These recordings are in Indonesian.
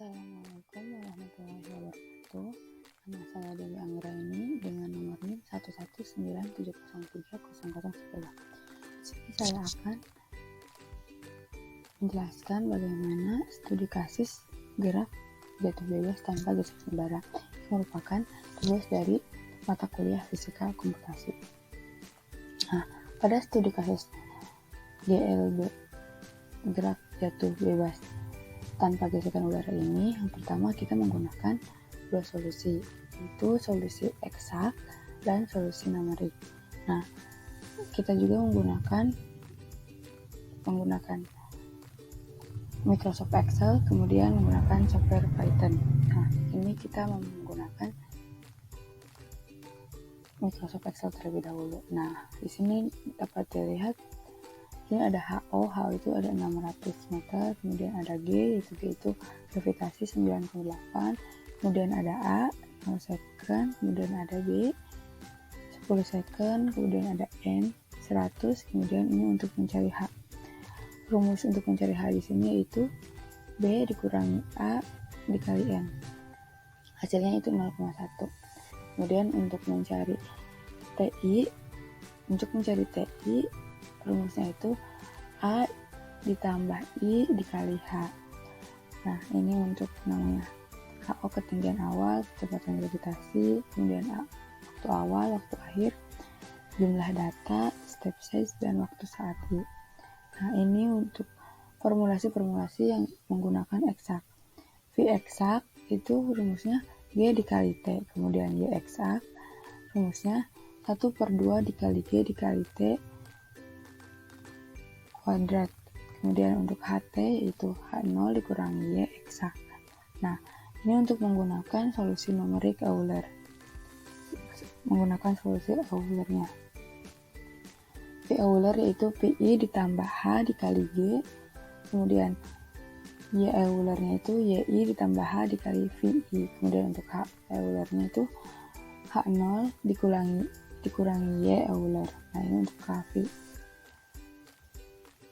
Assalamualaikum warahmatullahi wabarakatuh. Nama saya Dewi Anggraini dengan nomor NIM 11970300010. Di sini saya akan menjelaskan bagaimana studi kasus gerak jatuh bebas tanpa geser udara, yang merupakan tugas dari mata kuliah fisika komputasi. Nah, pada studi kasus GLB gerak jatuh bebas tanpa gesekan udara ini, yang pertama kita menggunakan dua solusi, yaitu solusi eksak dan solusi numerik. Nah, kita juga menggunakan Microsoft Excel, kemudian menggunakan software Python. Nah, ini kita menggunakan Microsoft Excel terlebih dahulu. Nah, di sini dapat dilihat ini ada HO itu ada 600 meter, kemudian ada G, yaitu G itu gravitasi 9,8, kemudian ada A 0 second, kemudian ada B 10 second, kemudian ada N 100, kemudian ini untuk mencari H. Rumus untuk mencari H di sini yaitu B dikurangi A dikali N. Hasilnya itu 0,1. Kemudian untuk mencari TI, rumusnya itu A ditambah I dikali H. Nah, ini untuk namanya HO ketinggian awal, kecepatan gravitasi, kemudian A waktu awal, waktu akhir, jumlah data, step size, dan waktu saat I. Nah, ini untuk formulasi-formulasi yang menggunakan eksak. V eksak itu rumusnya G dikali T, kemudian Y eksak rumusnya 1/2 dikali G dikali T kuadrat. Kemudian untuk HT yaitu H0 dikurangi Y eksak. Nah, ini untuk menggunakan solusi numerik Euler. Menggunakan solusi Eulernya. V Euler yaitu PI ditambah H dikali G. Kemudian Y Eulernya itu YI ditambah H dikali VI. Kemudian untuk H Eulernya itu H0 dikurangi Y Euler. Nah, ini untuk KV.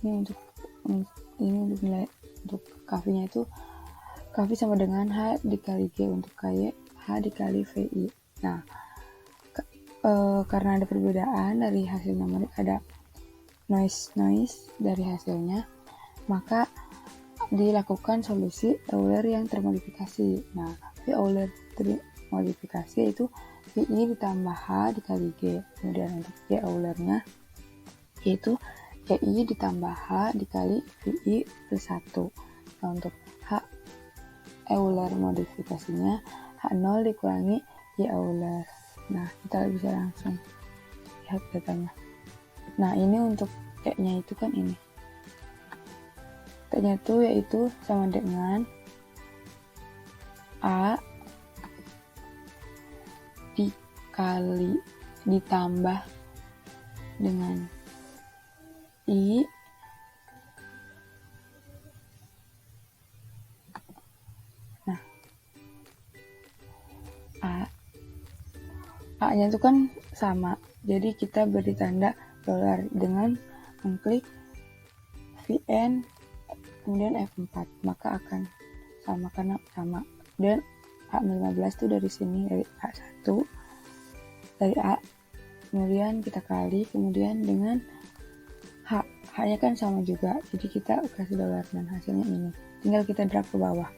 Ini untuk nilai untuk KV-nya itu KV sama dengan H dikali G, untuk KY H dikali VI. Nah, karena ada perbedaan dari hasil numerik, ada noise dari hasilnya, maka dilakukan solusi Euler yang termodifikasi. Nah, V Euler termodifikasi yaitu VI ditambah H dikali G. Kemudian untuk Y Eulernya yaitu YI ditambah H dikali VI plus 1. Nah, untuk H Euler modifikasinya H0 dikurangi Y Euler. Nah, kita bisa langsung lihat datanya. Nah, ini untuk Y-nya itu kan ini. Y-nya itu yaitu sama dengan A dikali ditambah dengan I A-nya itu kan sama, jadi kita beri tanda dolar dengan mengklik VN kemudian F4, maka akan sama karena sama. Dan A15 itu dari sini, dari A1, dari A, kemudian kita kali, kemudian dengan H-nya kan sama juga, jadi kita kasih dolar dan hasilnya ini. Tinggal kita drag ke bawah.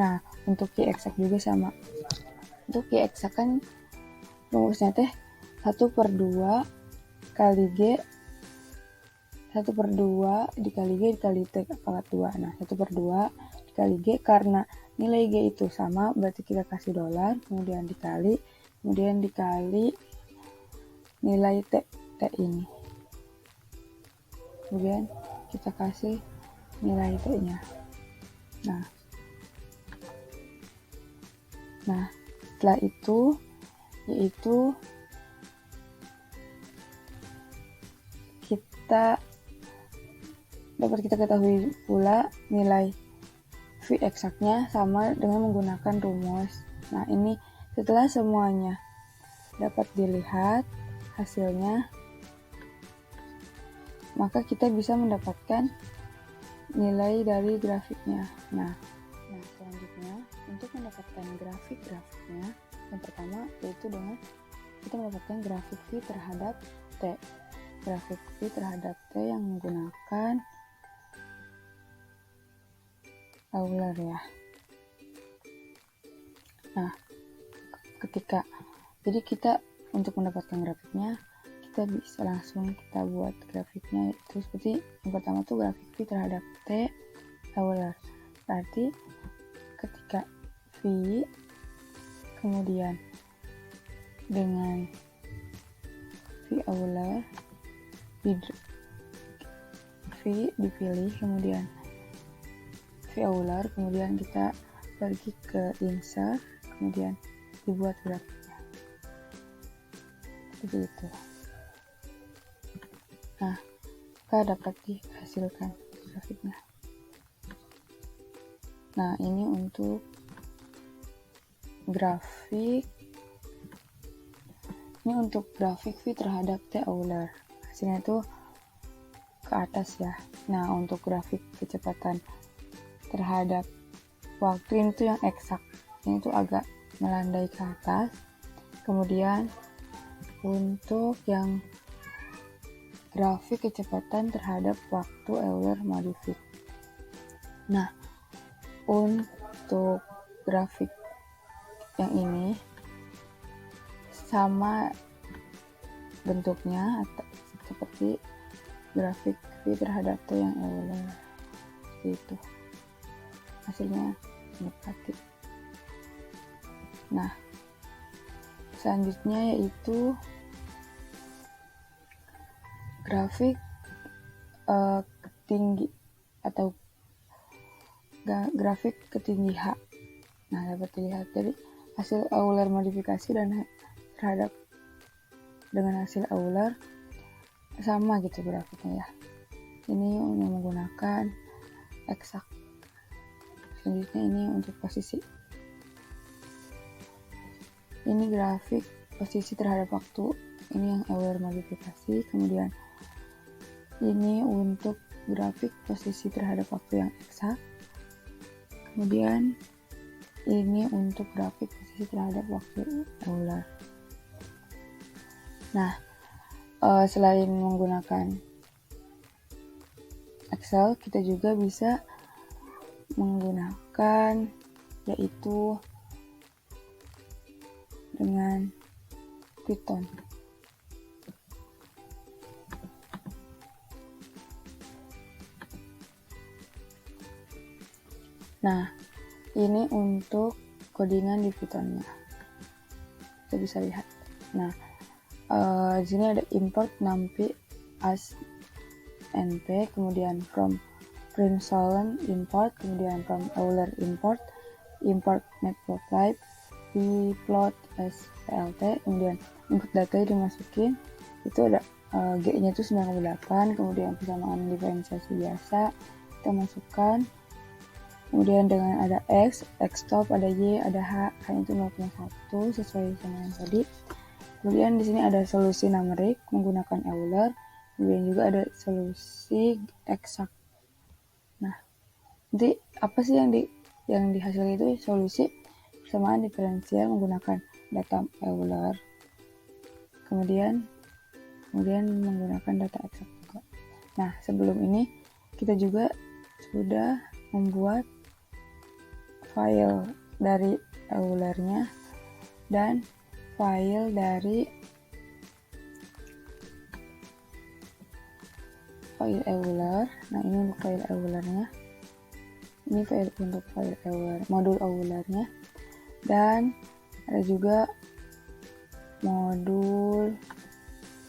Nah, untuk Y eksak juga sama. Untuk Y eksak kan rumusnya teh 1/2 kali G 1/2 dikali G dikali T pangkat 2. Nah, 1/2 dikali G, karena nilai G itu sama, berarti kita kasih dolar, kemudian dikali nilai T ini. Kemudian kita kasih nilai T-nya. Nah, setelah itu yaitu dapat kita ketahui pula nilai V eksaknya sama dengan menggunakan rumus. Nah, ini setelah semuanya dapat dilihat hasilnya, maka kita bisa mendapatkan nilai dari grafiknya. Nah, selanjutnya untuk mendapatkan grafik-grafiknya, yang pertama yaitu dengan kita mendapatkan grafik V terhadap T. Grafik V terhadap T yang menggunakan Euler ya. Nah, jadi kita untuk mendapatkan grafiknya, kita bisa langsung kita buat grafiknya, itu seperti yang pertama tuh grafik V terhadap T Euler. Berarti ketika V kemudian dengan V Euler V dipilih, kemudian V Euler, kemudian kita pergi ke insert, kemudian dibuat grafiknya begitu. Nah, maka dapat dihasilkan grafiknya. Nah, ini untuk grafik V terhadap T Euler. Hasilnya itu ke atas ya. Nah, untuk grafik kecepatan terhadap waktu ini tuh yang eksak, ini tuh agak melandai ke atas. Kemudian untuk yang grafik kecepatan terhadap waktu Euler modified. Nah, untuk grafik yang ini sama bentuknya seperti grafik V terhadap T yang Euler, itu hasilnya mendekati. Nah, selanjutnya yaitu grafik tinggi atau grafik ketinggi H. Nah, dapat dilihat jadi hasil Euler modifikasi dan terhadap dengan hasil Euler sama gitu grafiknya ya. Ini menggunakan eksak. Selanjutnya ini untuk posisi. Ini grafik posisi terhadap waktu, ini yang Euler modifikasi. Kemudian ini untuk grafik posisi terhadap waktu yang eksak. Kemudian ini untuk grafik posisi terhadap waktu Euler. Nah, selain menggunakan Excel, kita juga bisa menggunakan yaitu dengan Python. Nah, ini untuk codingan di Python-nya. Kita bisa lihat. Nah, di sini ada import numpy as np, kemudian from println import, kemudian from Euler import matplotlib, plot as plt, kemudian input data dimasukin, itu ada g-nya itu 98, kemudian persamaan diferensiasi biasa kita masukkan, kemudian dengan ada x stop, ada y, ada h itu 0,1 sesuai sama yang tadi. Kemudian di sini ada solusi numerik menggunakan Euler, kemudian juga ada solusi eksak. Nah, nanti apa sih yang dihasilkan itu solusi persamaan diferensial menggunakan data Euler, kemudian menggunakan data eksak juga. Nah, sebelum ini kita juga sudah membuat file dari Eulernya dan file dari file Euler. Nah, ini untuk file Eulernya. Ini file untuk file Euler, modul Eulernya. Dan ada juga modul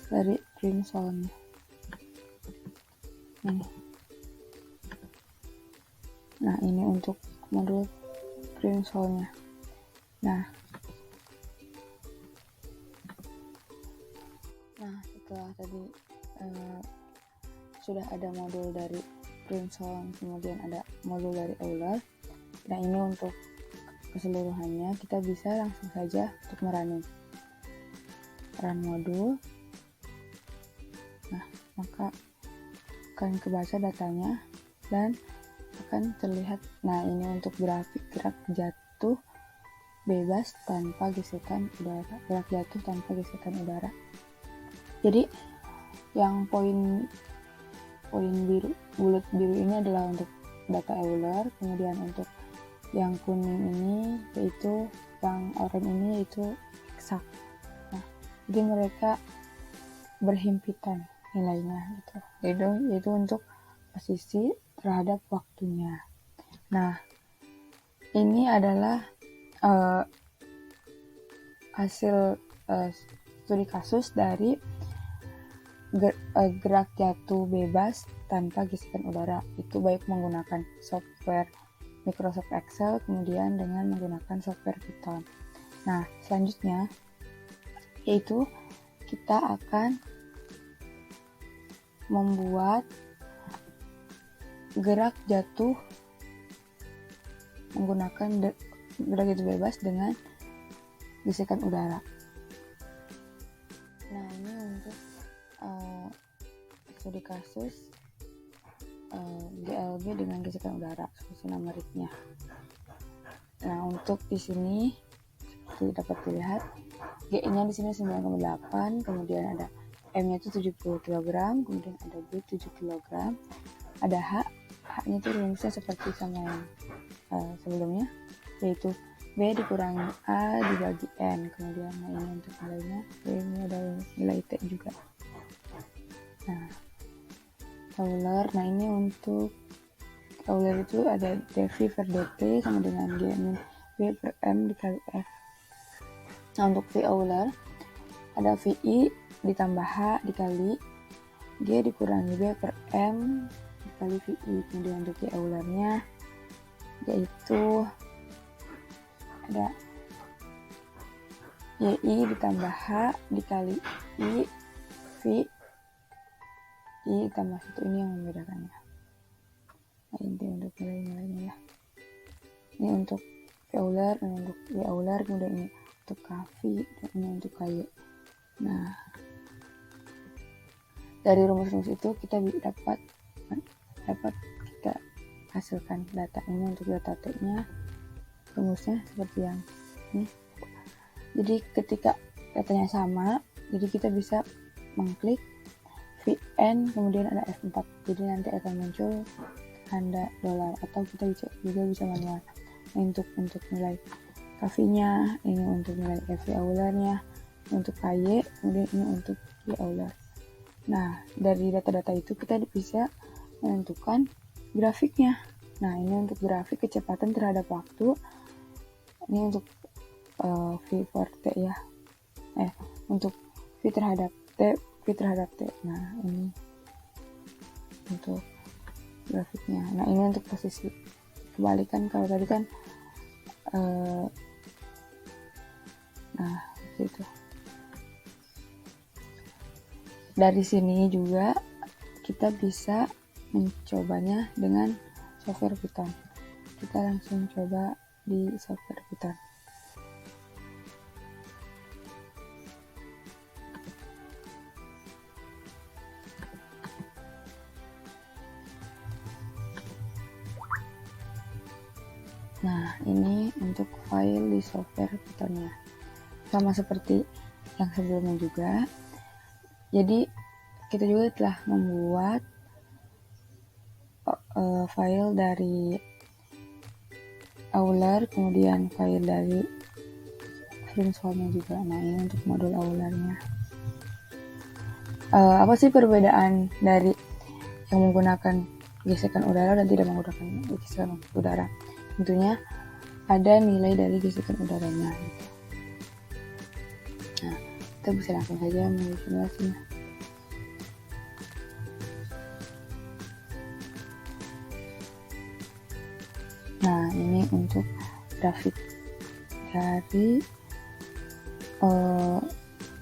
dari println. Nah, ini untuk modul println-nya. Nah, setelah tadi sudah ada modul dari println, kemudian ada modul dari Euler. Nah, ini untuk keseluruhannya kita bisa langsung saja untuk run modul. Nah, maka akan kebaca datanya dan akan terlihat. Nah, ini untuk grafik gerak jatuh jatuh bebas tanpa gesekan udara, gerak jatuh tanpa gesekan udara. Jadi yang poin biru, bulat biru ini adalah untuk data Euler, kemudian untuk yang kuning ini yaitu yang oranye ini yaitu eksak. Nah, jadi mereka berhimpitan nilainya gitu. Yaitu untuk posisi terhadap waktunya. Nah, ini adalah hasil studi kasus dari gerak jatuh bebas tanpa gesekan udara. Itu baik menggunakan software Microsoft Excel, kemudian dengan menggunakan software Python. Nah, selanjutnya yaitu kita akan membuat gerak jatuh menggunakan gerak jatuh bebas dengan gesekan udara. Nah, ini untuk studi kasus GLB dengan gesekan udara, solusi numeriknya. Nah, untuk di sini seperti dapat dilihat, G-nya di sini 9,8, kemudian ada M-nya itu 70 kg, kemudian ada B 7 kg, ada H-nya itu rumusnya seperti sama yang sebelumnya, yaitu B dikurangi A dibagi N, kemudian ini untuk nilainya, ini ada nilai T juga. Nah, Euler, nah ini untuk Euler itu ada dV per dt sama dengan G min V per M dikali F. Nah, untuk V Euler ada VI ditambah H dikali G dikurangi B per M dikali VI. Kemudian untuk G Eulernya yaitu ada YI ditambah H dikali I V I tambah 1, ini yang membedakannya. Nah, ini untuk nilai-nilainya ya. Ini untuk Euler, ini untuk Y Euler, kemudian ini untuk KV, dan ini untuk KY. Nah, dari rumus-rumus itu kita dapat kita hasilkan data ini. Untuk data T-nya rumusnya seperti yang ini. Jadi ketika datanya sama, jadi kita bisa mengklik VN kemudian ada F4, jadi nanti akan muncul tanda dolar, atau kita juga bisa manual. Nah, untuk nilai KV-nya, ini untuk nilai FV Euler-nya, untuk KY, kemudian ini untuk Y Euler. Nah, dari data-data itu kita bisa menentukan grafiknya. Nah, ini untuk grafik kecepatan terhadap waktu. Ini untuk V per T ya. Untuk V terhadap T, V terhadap T. Nah, ini untuk grafiknya. Nah, ini untuk posisi. Kebalikan kalau tadi kan nah, gitu. Dari sini juga kita bisa mencobanya dengan software Python. Kita langsung coba di software Python. Nah, ini untuk file di software Python-nya. Sama seperti yang sebelumnya juga. Jadi, kita juga telah membuat file dari Euler, kemudian file dari Freensolve-nya juga. Nah, ini untuk modul Euler-nya. Apa sih perbedaan dari yang menggunakan gesekan udara dan tidak menggunakan gesekan udara? Tentunya ada nilai dari gesekan udaranya. Nah, kita bisa langsung saja mensimulasinya. Nah, ini untuk grafik dari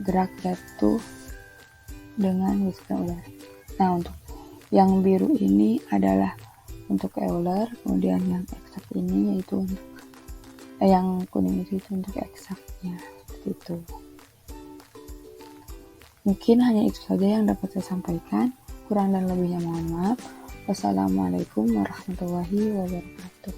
gerak jatuh dengan gesekan udara. Nah, untuk yang biru ini adalah untuk Euler, kemudian yang eksak ini yaitu untuk yang kuning itu untuk eksaknya, seperti itu. Mungkin hanya itu saja yang dapat saya sampaikan. Kurang dan lebihnya mohon maaf. Wassalamualaikum warahmatullahi wabarakatuh.